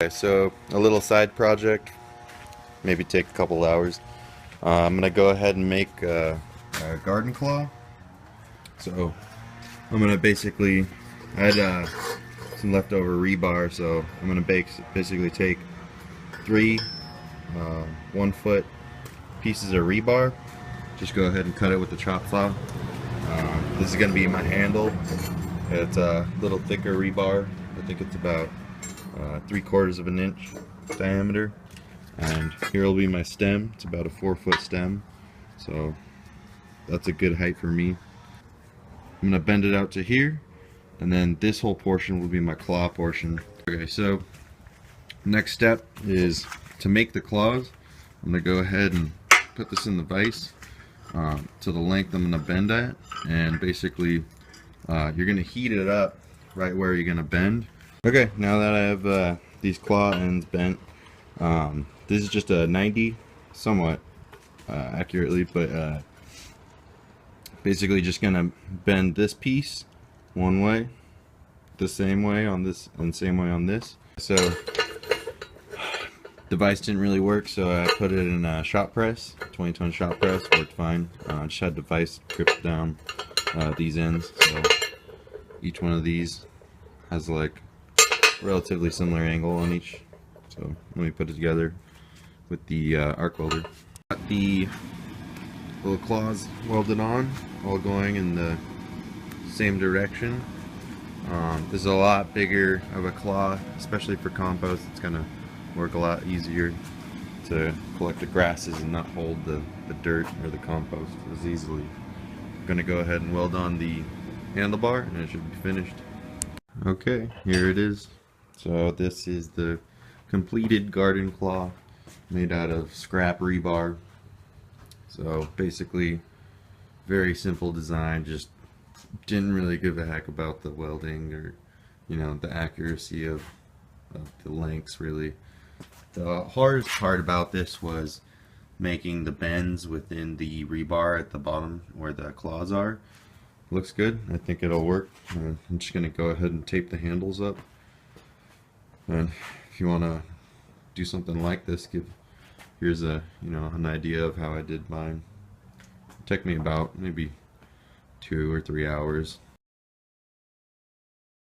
Okay, so a little side project, maybe take a couple hours. I'm gonna go ahead and make a garden claw. So I'm gonna basically, I had some leftover rebar, so I'm gonna basically take three 1-foot pieces of rebar. Just go ahead and cut it with the chop saw. This is gonna be my handle. It's a little thicker rebar. I think it's about 3/4 of an inch diameter. And here will be my stem. It's about a 4-foot stem, so that's a good height for me. I'm gonna bend it out to here, and then this whole portion will be my claw portion. Okay, so next step is to make the claws. I'm gonna go ahead and put this in the vise to the length I'm gonna bend at, and basically you're gonna heat it up right where you're gonna bend. Okay, now that I have these claw ends bent, this is just a 90, somewhat accurately, but basically just gonna bend this piece one way, the same way on this, and same way on this. So the vise didn't really work, so I put it in a shop press. 20-ton shop press worked fine. I just had the vise grip down these ends, so each one of these has like relatively similar angle on each. So let me put it together with the arc welder. Got the little claws welded on, all going in the same direction. This is a lot bigger of a claw, especially for compost. It's gonna work a lot easier to collect the grasses and not hold the dirt or the compost as easily. I'm gonna go ahead and weld on the handlebar and it should be finished. Okay, here it is. So this is the completed garden claw made out of scrap rebar. So basically very simple design, just didn't really give a heck about the welding or the accuracy of the lengths really. The hardest part about this was making the bends within the rebar at the bottom where the claws are. Looks good. I think it'll work. I'm just gonna go ahead and tape the handles up. And if you want to do something like this, here's a an idea of how I did mine. It took me about maybe 2 or 3 hours.